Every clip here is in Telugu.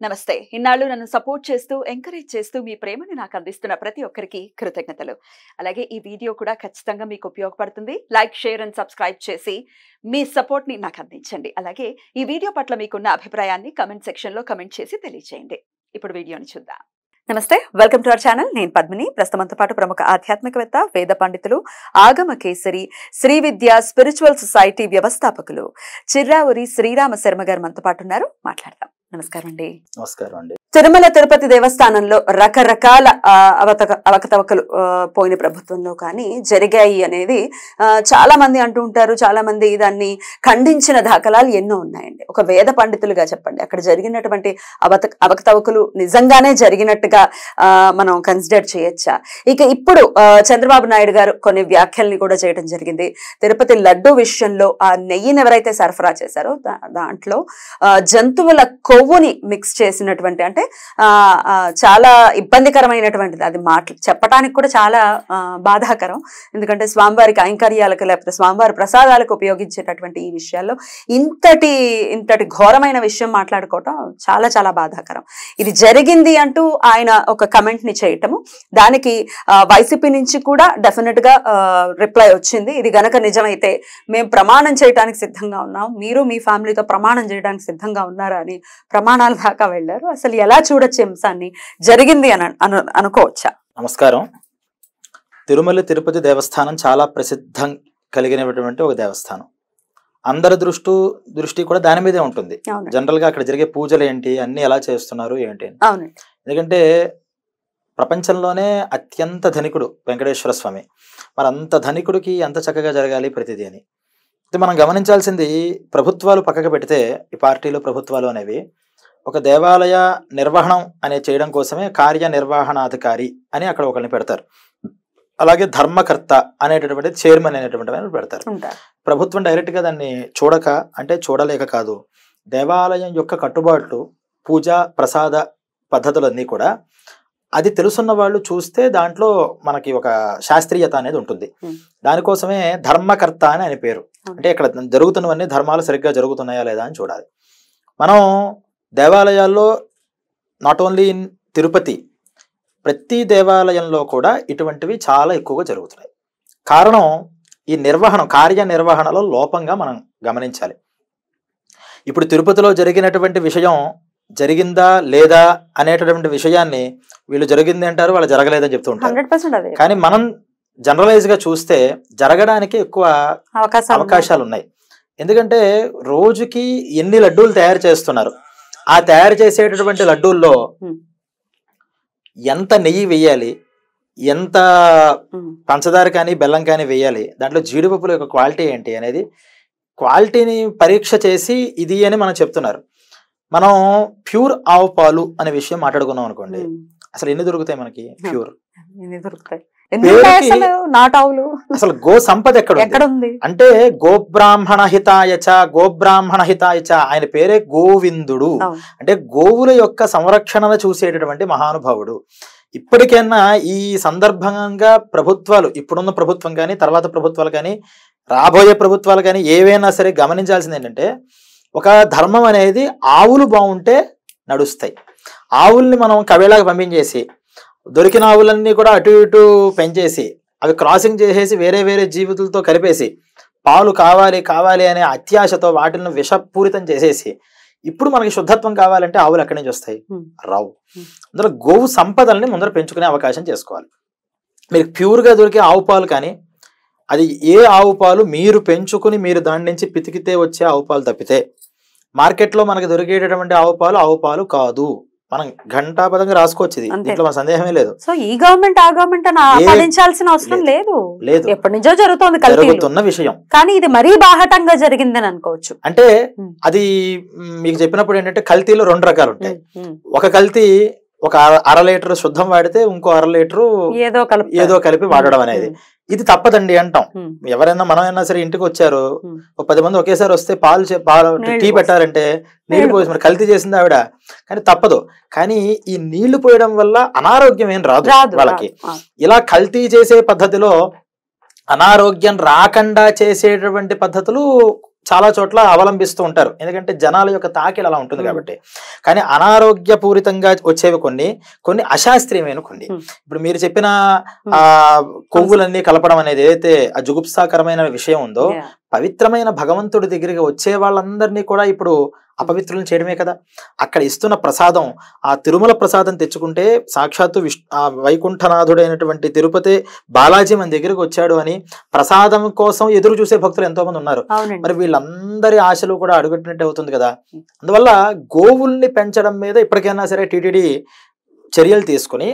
నమస్తే. ఇన్నాళ్ళు నన్ను సపోర్ట్ చేస్తూ, ఎంకరేజ్ చేస్తూ మీ ప్రేమని నాకు అందిస్తున్న ప్రతి ఒక్కరికి కృతజ్ఞతలు. అలాగే ఈ వీడియో కూడా ఖచ్చితంగా మీకు ఉపయోగపడుతుంది. లైక్, షేర్ అండ్ సబ్స్క్రైబ్ చేసి మీ సపోర్ట్‌ని నాకు అందించండి. అలాగే ఈ వీడియో పట్ల మీకున్న అభిప్రాయాన్ని కామెంట్ సెక్షన్‌లో కామెంట్ చేసి తెలియజేయండి. ఇప్పుడు వీడియోని చూద్దాం. నమస్తే, వెల్కమ్ టు అవర్ ఛానల్. నేను పద్మిని. ప్రస్తుతంతో పాటు ప్రముఖ ఆధ్యాత్మికవేత్త, వేద పండితులు, ఆగమ కేసరి, శ్రీ విద్య స్పిరిచువల్ సొసైటీ వ్యవస్థాపకులు చిర్రావురి శ్రీరామ శర్మ గారు మనతో పాటు ఉన్నారు. మాట్లాడదాం. నమస్కారం అండి. నమస్కారం అండి. తిరుమల తిరుపతి దేవస్థానంలో రకరకాల అవకతవకలు పోయిన ప్రభుత్వంలో కానీ జరిగాయి అనేది చాలా మంది అంటూ ఉంటారు. చాలా మంది దాన్ని ఖండించిన దాఖలాలు ఎన్నో ఉన్నాయండి. ఒక వేద పండితులుగా చెప్పండి, అక్కడ జరిగినటువంటి అవకతవకలు నిజంగానే జరిగినట్టుగా మనం కన్సిడర్ చేయొచ్చా? ఇక ఇప్పుడు చంద్రబాబు నాయుడు గారు కొన్ని వ్యాఖ్యల్ని కూడా చేయడం జరిగింది. తిరుపతి లడ్డు విషయంలో ఆ నెయ్యిని ఎవరైతే సరఫరా చేశారో దాంట్లో జంతువుల కొవ్వుని మిక్స్ చేసినటువంటి, అంటే చాలా ఇబ్బందికరమైనటువంటిది. అది చెప్పడానికి కూడా చాలా బాధాకరం. ఎందుకంటే స్వామివారి కైంకర్యాలకు లేకపోతే స్వామివారి ప్రసాదాలకు ఉపయోగించేటటువంటి ఈ విషయాల్లో ఇంతటి ఘోరమైన విషయం మాట్లాడుకోవటం చాలా చాలా బాధాకరం. ఇది జరిగింది అంటూ ఆయన ఒక కమెంట్ ని చేయటము, దానికి వైసీపీ నుంచి కూడా డెఫినెట్ గా రిప్లై వచ్చింది. ఇది గనక నిజమైతే మేము ప్రమాణం చేయడానికి సిద్ధంగా ఉన్నాం, మీరు మీ ఫ్యామిలీతో ప్రమాణం చేయడానికి సిద్ధంగా ఉన్నారా అని ప్రమాణాల దాకా వెళ్ళారు. అసలు ఎలా చూడొచ్చు అంశాన్ని, జరిగింది అని అనుకోవచ్చా? నమస్కారం. తిరుమల తిరుపతి దేవస్థానం చాలా ప్రసిద్ధం కలిగినటువంటి ఒక దేవస్థానం. అందరి దృష్టి కూడా దాని మీదే ఉంటుంది. జనరల్ గా అక్కడ జరిగే పూజలు ఏంటి, అన్ని ఎలా చేస్తున్నారు ఏంటి. ఎందుకంటే ప్రపంచంలోనే అత్యంత ధనికుడు వెంకటేశ్వర స్వామి. మరి అంత ధనికుడికి ఎంత చక్కగా జరగాలి ప్రతిదీ అని మనం గమనించాల్సింది. ప్రభుత్వాలు పక్కకు పెడితే, ఈ పార్టీలు ప్రభుత్వాలు అనేవి ఒక దేవాలయ నిర్వహణం అనే చేయడం కోసమే కార్యనిర్వహణాధికారి అని అక్కడ ఒకరిని పెడతారు. అలాగే ధర్మకర్త అనేటటువంటి చైర్మన్ అనేటువంటి పెడతారు. ప్రభుత్వం డైరెక్ట్ గా దాన్ని చూడలేక కాదు, దేవాలయం యొక్క కట్టుబాట్లు, పూజ ప్రసాద పద్ధతులన్నీ కూడా అది తెలుసున్న వాళ్ళు చూస్తే దాంట్లో మనకి ఒక శాస్త్రీయత అనేది ఉంటుంది. దానికోసమే ధర్మకర్త అని ఆయన పేరు. అంటే ఇక్కడ జరుగుతున్నవన్నీ ధర్మాలు సరిగ్గా జరుగుతున్నాయా లేదా అని చూడాలి. మనం దేవాలయాల్లో నాట్ ఓన్లీ ఇన్ తిరుపతి, ప్రతి దేవాలయంలో కూడా ఇటువంటివి చాలా ఎక్కువగా జరుగుతున్నాయి. కారణం ఈ కార్యనిర్వహణలో లోపంగా మనం గమనించాలి. ఇప్పుడు తిరుపతిలో జరిగినటువంటి విషయం జరిగిందా లేదా అనేటటువంటి విషయాన్ని వీళ్ళు జరిగింది అంటారు, వాళ్ళు జరగలేదని చెప్తూ ఉంటారు. కానీ మనం జనరలైజ్ గా చూస్తే జరగడానికి ఎక్కువ అవకాశాలు ఉన్నాయి. ఎందుకంటే రోజుకి ఎన్ని లడ్డూలు తయారు చేస్తున్నారు, ఆ తయారు చేసేటటువంటి లడ్డూల్లో ఎంత నెయ్యి వేయాలి, ఎంత పంచదార కానీ బెల్లం కానీ వేయాలి, దాంట్లో జీడిపప్పుల యొక్క క్వాలిటీ ఏంటి అనేది క్వాలిటీని పరీక్ష చేసి ఇది అని మనం చెప్తున్నారు. మనం ప్యూర్ ఆవు పాలు అనే విషయం మాట్లాడుకున్నాం అనుకోండి, అసలు ఎన్ని దొరుకుతాయి మనకి? ప్యూర్ అసలు గో సంపద ఎక్కడ ఉంది అంటే గోబ్రాహ్మణ హితాయచ ఆయన పేరే గోవిందుడు. అంటే గోవుల యొక్క సంరక్షణను చూసేటటువంటి మహానుభావుడు. ఇప్పటికైనా ఈ సందర్భంగా ప్రభుత్వాలు, ఇప్పుడున్న ప్రభుత్వం కానీ తర్వాత ప్రభుత్వాలు కానీ రాబోయే ప్రభుత్వాలు కానీ ఏవైనా సరే గమనించాల్సింది ఏంటంటే, ఒక ధర్మం అనేది ఆవులు బాగుంటే నడుస్తాయి. ఆవుల్ని మనం కవేళాగా పంపించేసి దొరికిన ఆవులన్నీ కూడా అటు ఇటు పెంచేసి అవి క్రాసింగ్ చేసేసి వేరే వేరే జీవితులతో కలిపేసి పాలు కావాలి అనే అత్యాశతో వాటిని విషపూరితం చేసేసి ఇప్పుడు మనకి శుద్ధత్వం కావాలంటే ఆవులు ఎక్కడి నుంచి వస్తాయి? రావు. అందులో గోవు సంపదల్ని ముందర పెంచుకునే అవకాశం చేసుకోవాలి. మీరు ప్యూర్గా దొరికే ఆవు పాలు కానీ, అది ఏ ఆవు పాలు మీరు పెంచుకుని మీరు దాని నుంచి పితికితే వచ్చే ఆవు పాలు తప్పితే మార్కెట్లో మనకి దొరికేటటువంటి ఆవు పాలు కాదు. మనం ఘంటాపదంగా రాసుకోవచ్చు, ఇది దీంట్లో మన సందేహమే లేదు. సో ఈ గవర్నమెంట్ ఆ గవర్నమెంట్ అని ఆపాదించాల్సిన అవసరం లేదు. ఎప్పటి నుంచో జరుగుతున్న విషయం, కానీ ఇది మరీ బాహటంగా జరిగిందని అనుకోవచ్చు. అంటే అది మీకు చెప్పినప్పుడు ఏంటంటే కల్తీలో రెండు రకాలు ఉంటాయి. ఒక కల్తీ ఒక 1/2 లీటర్ శుద్ధం వాడితే ఇంకో 1/2 లీటరు ఏదో కలిపి వాడడం అనేది, ఇది తప్పదండి అంటాం. ఎవరైనా మనమైనా సరే ఇంటికి వచ్చారు, 10 మంది ఒకేసారి వస్తే పాలు టీ పెట్టారంటే నీళ్లు పోసి మరి కల్తీ చేసింది ఆవిడ, కానీ తప్పదు. కానీ ఈ నీళ్లు పోయడం వల్ల అనారోగ్యం ఏం రాదు వాళ్ళకి. ఇలా కల్తీ చేసే పద్ధతిలో అనారోగ్యం రాకుండా చేసేటటువంటి పద్ధతులు చాలా చోట్ల అవలంబిస్తూ ఉంటారు, ఎందుకంటే జనాల యొక్క తాకిడి అలా ఉంటుంది కాబట్టి. కానీ అనారోగ్యపూరితంగా వచ్చేవి కొన్ని, కొన్ని అశాస్త్రీయమైన కొన్ని. ఇప్పుడు మీరు చెప్పిన ఆ కొవ్వులన్నీ కలపడం అనేది ఏదైతే ఆ జుగుప్సాకరమైన విషయం ఉందో, పవిత్రమైన భగవంతుడి దగ్గరికి వచ్చే వాళ్ళందరినీ కూడా ఇప్పుడు అపవిత్రులను చేయడమే కదా. అక్కడ ఇస్తున్న ప్రసాదం, ఆ తిరుమల ప్రసాదం తెచ్చుకుంటే సాక్షాత్తు ఆ వైకుంఠనాథుడైనటువంటి తిరుపతి బాలాజీ మన దగ్గరికి వచ్చాడు అని ప్రసాదం కోసం ఎదురు చూసే భక్తులు ఎంతో మంది ఉన్నారు. మరి వీళ్ళందరి ఆశలు కూడా అడుగుట్టినట్టు అవుతుంది కదా. అందువల్ల గోవుల్ని పెంచడం మీద ఇప్పటికైనా సరే టీటీడీ చర్యలు తీసుకుని,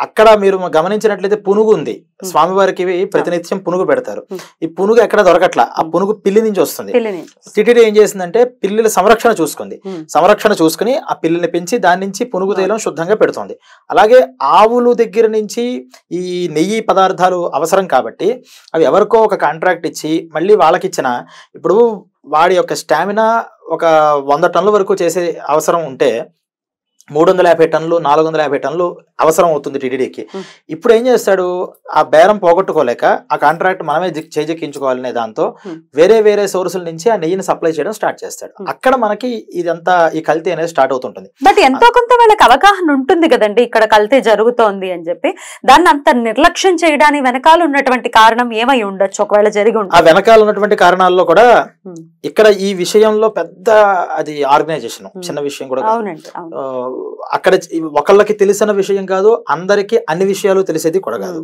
అక్కడ మీరు గమనించినట్లయితే పునుగు ఉంది, స్వామివారికి ప్రతినిత్యం పునుగు పెడతారు. ఈ పునుగు ఎక్కడ దొరకట్లా, ఆ పునుగు పిల్లి నుంచి వస్తుంది. టీటీడీ ఏం చేసిందంటే పిల్లిల సంరక్షణ చూసుకుంది, సంరక్షణ చూసుకుని ఆ పిల్లిని పెంచి దాని నుంచి పునుగు తైలం శుద్ధంగా పెడుతుంది. అలాగే ఆవులు దగ్గర నుంచి ఈ నెయ్యి పదార్థాలు అవసరం కాబట్టి అవి ఎవరికో ఒక కాంట్రాక్ట్ ఇచ్చి మళ్ళీ వాళ్ళకి ఇచ్చిన, ఇప్పుడు వాడి యొక్క స్టామినా ఒక 100 టన్నుల వరకు చేసే అవసరం ఉంటే 350 టన్నులు 450 టన్నులు అవసరం అవుతుంది టీటీడీకి. ఇప్పుడు ఏం చేస్తాడు, ఆ బేరం పోగొట్టుకోలేక ఆ కాంట్రాక్ట్ మనమే చేజెక్కించుకోవాలనే దాంతో వేరే వేరే సోర్సుల నుంచి ఆ నెయ్యిని సప్లై చేయడం స్టార్ట్ చేస్తాడు. అక్కడ మనకి ఇదంతా ఈ కల్తీ అనేది స్టార్ట్ అవుతుంటుంది. బట్ ఎంతో కొంత వాళ్ళకి అవగాహన ఉంటుంది కదండి, ఇక్కడ కల్తీ జరుగుతోంది అని చెప్పి. దాన్ని అంత నిర్లక్ష్యం చేయడానికి వెనకాల ఉన్నటువంటి కారణం ఏమై ఉండొచ్చు, ఒకవేళ జరిగి ఉంటుంది? ఆ వెనకాల ఉన్నటువంటి కారణాల్లో కూడా ఇక్కడ ఈ విషయంలో పెద్ద అది ఆర్గనైజేషన్, చిన్న విషయం కూడా అక్కడ ఒకళ్ళకి తెలిసిన విషయం కాదు, అందరికి అన్ని విషయాలు తెలిసేది కూడా కాదు.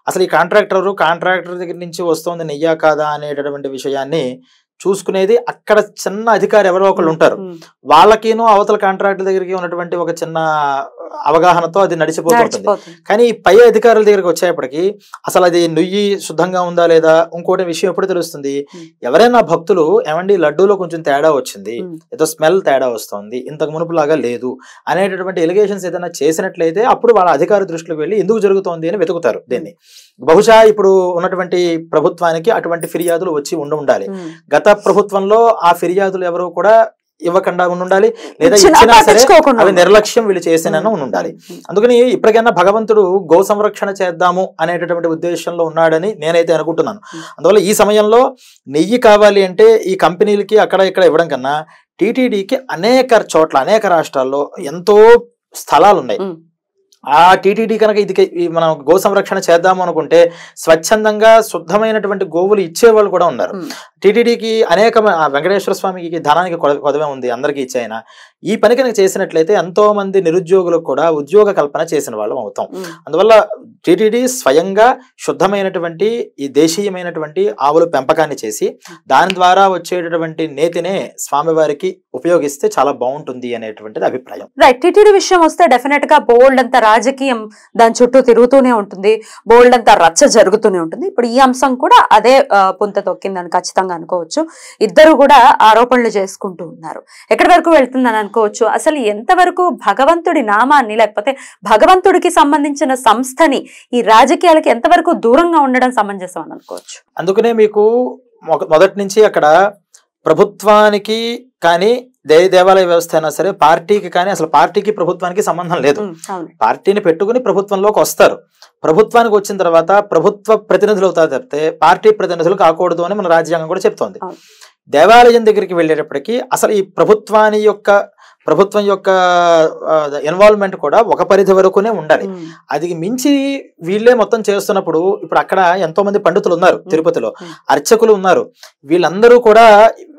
అసలు ఈ కాంట్రాక్టర్ దగ్గర నుంచి వస్తుంది నెయ్యా కాదా అనేటటువంటి విషయాన్ని చూసుకునేది అక్కడ చిన్న అధికారి ఎవరో ఒకళ్ళు ఉంటారు. వాళ్ళకిను అవతల కాంట్రాక్టర్ దగ్గరికి ఉన్నటువంటి ఒక చిన్న అవగాహనతో అది నడిచిపోతుంటుంది. కానీ ఈ పై అధికారుల దగ్గరికి వచ్చేప్పటికి అసలు అది నెయ్యి శుద్ధంగా ఉందా లేదా, ఇంకోటి విషయం ఎప్పుడు తెలుస్తుంది, ఎవరైనా భక్తులు ఏమండి లడ్డూలో కొంచెం తేడా వచ్చింది, ఏదో స్మెల్ తేడా వస్తుంది, ఇంతకు మునుపు లాగా లేదు అనేటటువంటి ఎలిగేషన్స్ ఏదైనా చేసినట్లయితే అప్పుడు వాళ్ళ అధికారి దృష్టిలోకి వెళ్ళి ఎందుకు జరుగుతోంది అని వెతుకుతారు దీన్ని. బహుశా ఇప్పుడు ఉన్నటువంటి ప్రభుత్వానికి అటువంటి ఫిర్యాదులు వచ్చి ఉండాలి. గత ప్రభుత్వంలో ఆ ఫిర్యాదులు ఎవరు కూడా ఇవ్వకుండా ఉండాలి, లేదా ఇచ్చినా సరే అవి నిర్లక్ష్యం వీళ్ళు చేసినా ఉండాలి. అందుకని ఇప్పటికైనా భగవంతుడు గో సంరక్షణ చేద్దాము అనేటటువంటి ఉద్దేశంలో ఉన్నాడని నేనైతే అనుకుంటున్నాను. అందువల్ల ఈ సమయంలో నెయ్యి కావాలి అంటే ఈ కంపెనీలకి అక్కడ ఇక్కడ ఇవ్వడం కన్నా టీటీడీకి అనేక చోట్ల అనేక రాష్ట్రాల్లో ఎంతో స్థలాలు ఉన్నాయి. ఆ టీటీడీ కనుక ఇది మనం గో సంరక్షణ చేద్దాము అనుకుంటే స్వచ్ఛందంగా శుద్ధమైనటువంటి గోవులు ఇచ్చేవాళ్ళు కూడా ఉన్నారు. టీటీడీకి అనేక వెంకటేశ్వర స్వామికి ధనానికి కొదవే ఉంది, అందరికీ ఇచ్చాయన. ఈ పని కనుక చేసినట్లయితే ఎంతో మంది నిరుద్యోగులకు కూడా ఉద్యోగ కల్పన చేసిన వాళ్ళం అవుతాం. అందువల్ల టీటీడీ స్వయంగా శుద్ధమైనటువంటి ఈ దేశీయమైనటువంటి ఆవుల పెంపకాన్ని చేసి దాని ద్వారా వచ్చేటటువంటి నేతినే స్వామివారికి ఉపయోగిస్తే చాలా బాగుంటుంది అనేటువంటిది అభిప్రాయం. రైట్. టీటీడీ విషయం వస్తే డెఫినెట్ గా బోల్డ్ అంత రాజకీయం దాని చుట్టూ తిరుగుతూనే ఉంటుంది, బోల్డ్ అంత రచ్చ జరుగుతూనే ఉంటుంది. ఇప్పుడు ఈ అంశం కూడా అదే పుంత తొక్కిందని ఖచ్చితంగా అనుకోవచ్చు. ఇద్దరు కూడా ఆరోపణలు చేసుకుంటూ ఉన్నారు. ఎక్కడి వరకు వెళ్తుందని అనుకోవచ్చు? అసలు ఎంతవరకు భగవంతుడి నామాన్ని లేకపోతే భగవంతుడికి సంబంధించిన సంస్థని ఈ రాజకీయాలకి ఎంతవరకు దూరంగా ఉండడం సమంజసం అని అనుకోవచ్చు? అందుకనే మీకు మొదటి నుంచి అక్కడ ప్రభుత్వానికి కానీ దేవాలయ వ్యవస్థ అయినా సరే పార్టీకి కానీ అసలు పార్టీకి ప్రభుత్వానికి సంబంధం లేదు. పార్టీని పెట్టుకుని ప్రభుత్వంలోకి వస్తారు. ప్రభుత్వానికి వచ్చిన తర్వాత ప్రభుత్వ ప్రతినిధులు అవుతారు తప్పితే పార్టీ ప్రతినిధులు కాకూడదు అని మన రాజ్యాంగం కూడా చెప్తోంది. దేవాలయం దగ్గరికి వెళ్ళేటప్పటికి అసలు ఈ ప్రభుత్వం యొక్క ఇన్వాల్వ్మెంట్ కూడా ఒక పరిధి వరకునే ఉండాలి. అది మించి వీళ్ళే మొత్తం చేస్తున్నప్పుడు ఇప్పుడు అక్కడ ఎంతో మంది పండితులు ఉన్నారు, తిరుపతిలో అర్చకులు ఉన్నారు, వీళ్ళందరూ కూడా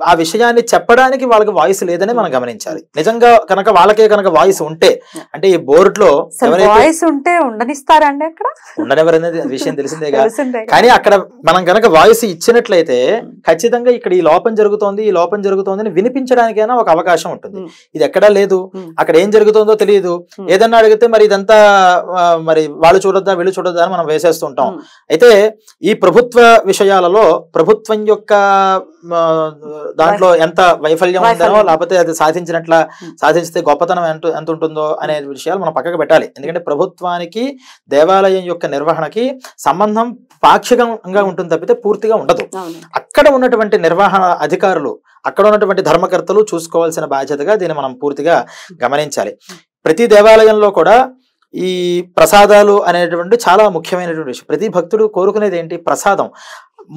ఆ విషయాన్ని చెప్పడానికి వాళ్ళకి వాయిస్ లేదని మనం గమనించాలి. నిజంగా కనుక వాళ్ళకే కనుక వాయిస్ ఉంటే, అంటే ఈ బోర్డులో వాయిస్ ఉంటే ఉండనిస్తారండి, అక్కడ ఉండనివ్వరనేది విషయం తెలిసిందేగా. కానీ అక్కడ మనం కనుక వాయిస్ ఇచ్చినట్లయితే ఖచ్చితంగా ఇక్కడ ఈ లోపం జరుగుతోంది అని వినిపించడానికైనా ఒక అవకాశం ఉంటుంది. ఇది ఎక్కడా లేదు. అక్కడ ఏం జరుగుతుందో తెలియదు. ఏదన్నా అడిగితే మరి ఇదంతా మరి వాళ్ళు చూడొద్దా వీళ్ళు చూడొద్దా అని మనం వేసేస్తూ ఉంటాం. అయితే ఈ ప్రభుత్వ విషయాలలో ప్రభుత్వం యొక్క దాంట్లో ఎంత వైఫల్యం ఉందనో లేకపోతే అది సాధించితే గొప్పతనం ఎంత ఉంటుందో అనే విషయాలు మనం పక్కకు పెట్టాలి. ఎందుకంటే ప్రభుత్వానికి దేవాలయం యొక్క నిర్వహణకి సంబంధం పాక్షికంగా ఉంటుంది తప్పితే పూర్తిగా ఉండదు. అక్కడ ఉన్నటువంటి నిర్వహణ అధికారులు, అక్కడ ఉన్నటువంటి ధర్మకర్తలు చూసుకోవాల్సిన బాధ్యతగా దీన్ని మనం పూర్తిగా గమనించాలి. ప్రతి దేవాలయంలో కూడా ఈ ప్రసాదాలు అనేటువంటి చాలా ముఖ్యమైనటువంటి విషయం. ప్రతి భక్తుడు కోరుకునేది ఏంటి? ప్రసాదం.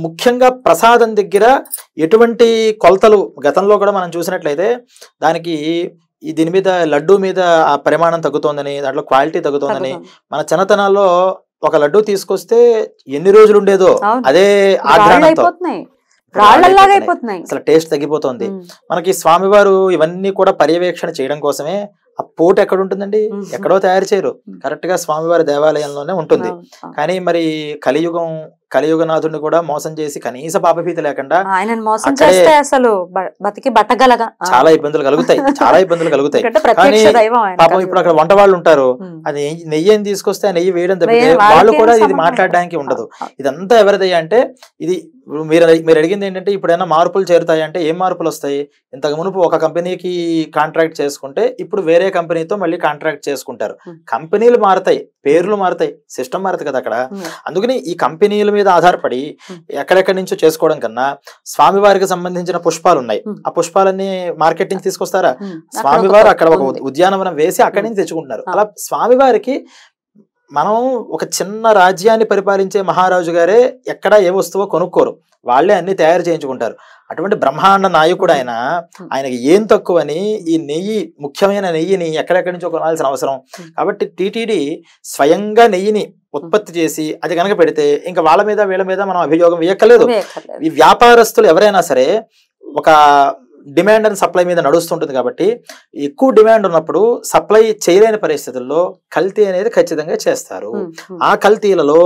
ముఖ్యంగా ప్రసాదం దగ్గర ఎటువంటి కొలతలు గతంలో కూడా మనం చూసినట్లయితే దానికి దీని మీద లడ్డు మీద ఆ పరిమాణం తగ్గుతోందని, దాంట్లో క్వాలిటీ తగ్గుతోందని, మన చిన్నతనాల్లో ఒక లడ్డు తీసుకొస్తే ఎన్ని రోజులు ఉండేదో అదే ఆగ్రహంతో అసలు టేస్ట్ తగ్గిపోతుంది. మనకి స్వామివారు ఇవన్నీ కూడా పర్యవేక్షణ చేయడం కోసమే ఆ పోటు ఎక్కడ ఉంటుందండి, ఎక్కడో తయారు చేయరు, కరెక్ట్ గా స్వామివారి దేవాలయంలోనే ఉంటుంది. కానీ మరి కలియుగనాథుడిని కూడా మోసం చేసి కనీస పాపభీతి లేకుండా అసలు బతికి బట్టగలగా చాలా ఇబ్బందులు కలుగుతాయి. కానీ పాపం ఇప్పుడు అక్కడ వంట వాళ్ళు ఉంటారు, అది నెయ్యి తీసుకొస్తే ఆ నెయ్యి వేయడం తప్పితే వాళ్ళు కూడా ఇది మాట్లాడడానికి ఉండదు. ఇదంతా ఎవరిదయ్యా అంటే ఇది మీరు అడిగింది ఏంటంటే ఇప్పుడైనా మార్పులు చేరుతాయంటే ఏం మార్పులు వస్తాయి? ఇంతకు మునుపు ఒక కంపెనీకి కాంట్రాక్ట్ చేసుకుంటే ఇప్పుడు వేరే కంపెనీతో మళ్ళీ కాంట్రాక్ట్ చేసుకుంటారు. కంపెనీలు మారుతాయి, పేర్లు మారుతాయి, సిస్టమ్ మారుతుంది కదా అక్కడ. అందుకని ఈ కంపెనీల మీద ఆధారపడి ఎక్కడెక్కడి నుంచో చేసుకోవడం కన్నా స్వామివారికి సంబంధించిన పుష్పాలు ఉన్నాయి, ఆ పుష్పాలన్నీ మార్కెట్ నుంచి తీసుకొస్తారా? స్వామివారు అక్కడ ఒక ఉద్యానవనం వేసి అక్కడి నుంచి తెచ్చుకుంటున్నారు. అలా స్వామివారికి మనం ఒక చిన్న రాజ్యాన్ని పరిపాలించే మహారాజు గారే ఎక్కడ ఏ వస్తువో కొనుక్కోరు, వాళ్ళే అన్ని తయారు చేయించుకుంటారు. అటువంటి బ్రహ్మాండ నాయకుడు ఆయనకి ఏం తక్కువని ఈ నెయ్యి, ముఖ్యమైన నెయ్యిని ఎక్కడెక్కడి నుంచో కొనాల్సిన అవసరం. కాబట్టి టీటీడీ స్వయంగా నెయ్యిని ఉత్పత్తి చేసి అది కనుక పెడితే ఇంకా వాళ్ళ మీద వీళ్ళ మీద మనం అభియోగం వేయక్కర్లేదు. ఈ వ్యాపారస్తులు ఎవరైనా సరే ఒక డిమాండ్ అండ్ సప్లై మీద నడుస్తుంటుంది కాబట్టి ఎక్కువ డిమాండ్ ఉన్నప్పుడు సప్లై చేయలేని పరిస్థితుల్లో కల్తీ అనేది ఖచ్చితంగా చేస్తారు. ఆ కల్తీలలో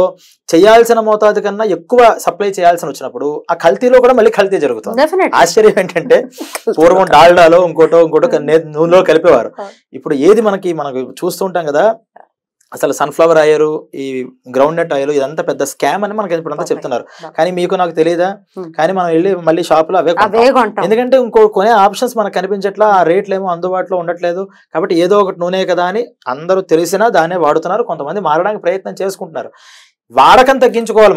చేయాల్సిన మోతాదు కన్నా ఎక్కువ సప్లై చేయాల్సిన వచ్చినప్పుడు ఆ కల్తీలో కూడా మళ్ళీ కల్తీ జరుగుతుంది. ఆశ్చర్యం ఏంటంటే పూర్వం డాల్డాలో ఇంకోటో నూనెలో కలిపేవారు. ఇప్పుడు ఏది మనకు చూస్తూ ఉంటాం కదా, అసలు సన్ఫ్లవర్ ఆయిల్, ఈ గ్రౌండ్ నట్ ఆయిల్ ఇదంతా పెద్ద స్కామ్ అని మనకి ఇప్పుడంతా చెప్తున్నారు. కానీ మీకు నాకు తెలియదా? కానీ మనం వెళ్ళి మళ్ళీ షాపులో అవే కొంటాం. ఎందుకంటే ఇంకో కొనే ఆప్షన్స్ మనకు కనిపించట్లా, ఆ రేట్లు ఏమో అందుబాటులో ఉండట్లేదు. కాబట్టి ఏదో ఒకటి నూనె కదా అని అందరూ తెలిసినా దాన్నే వాడుతున్నారు. కొంతమంది మారడానికి ప్రయత్నం చేసుకుంటున్నారు. వాడకం తగ్గించుకోవాలి.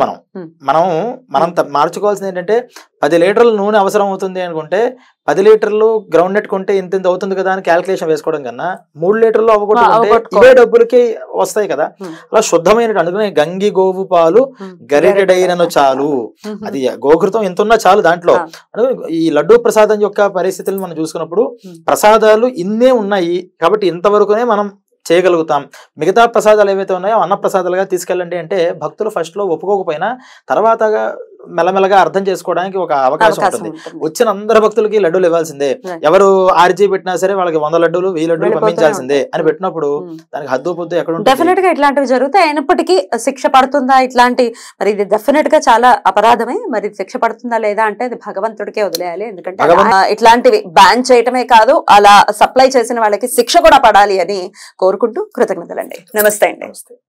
మనం మార్చుకోవాల్సింది ఏంటంటే 10 లీటర్ల నూనె అవసరం అవుతుంది అనుకుంటే 10 లీటర్లు గ్రౌండ్ నట్ కొంటే ఇంత అవుతుంది కదా అని క్యాల్కులేషన్ వేసుకోవడం కన్నా 3 లీటర్లు అవ్వకూడదు, ఇవే డబ్బులకి వస్తాయి కదా. అలా శుద్ధమైన అందుకనే గంగి గోవు పాలు గరిటెడైనను చాలు, అది గోఘృతం ఎంత ఉన్నా చాలు దాంట్లో. ఈ లడ్డూ ప్రసాదం యొక్క పరిస్థితులను మనం చూసుకున్నప్పుడు ప్రసాదాలు ఇన్నే ఉన్నాయి కాబట్టి ఇంతవరకునే మనం చేయగలుగుతాం. మిగతా ప్రసాదాలు ఏవైతే ఉన్నాయో అన్న ప్రసాదాలుగా తీసుకెళ్ళండి అంటే భక్తులు ఫస్ట్ లో ఒప్పుకోకపోయినా తర్వాత మెల్లమెల్లగా అర్థం చేసుకోవడానికి ఒక అవకాశం ఉంటుంది. వచ్చిన అందరు భక్తులకి లడ్డూలు ఇవ్వాల్సిందే, ఎవరు ఆర్జీ పెట్టినా సరే వాళ్ళకి 100 లడ్డూలు 1000 లడ్డూలు పంపించాల్సిందే అని పెట్టినప్పుడు దానికి హద్దు పొద్దు ఎక్కడ డెఫినెట్ గా ఇట్లాంటివి జరుగుతాయి. అయినప్పటికీ శిక్ష పడుతుందా ఇట్లాంటి, మరి ఇది డెఫినెట్ గా చాలా అపరాధమే. మరి శిక్ష పడుతుందా లేదా అంటే అది భగవంతుడికే వదిలేయాలి. ఎందుకంటే ఇట్లాంటివి బ్యాన్ చేయటమే కాదు, అలా సప్లై చేసిన వాళ్ళకి శిక్ష కూడా పడాలి అని కోరుకుంటూ కృతజ్ఞతలండి. నమస్తే అండి.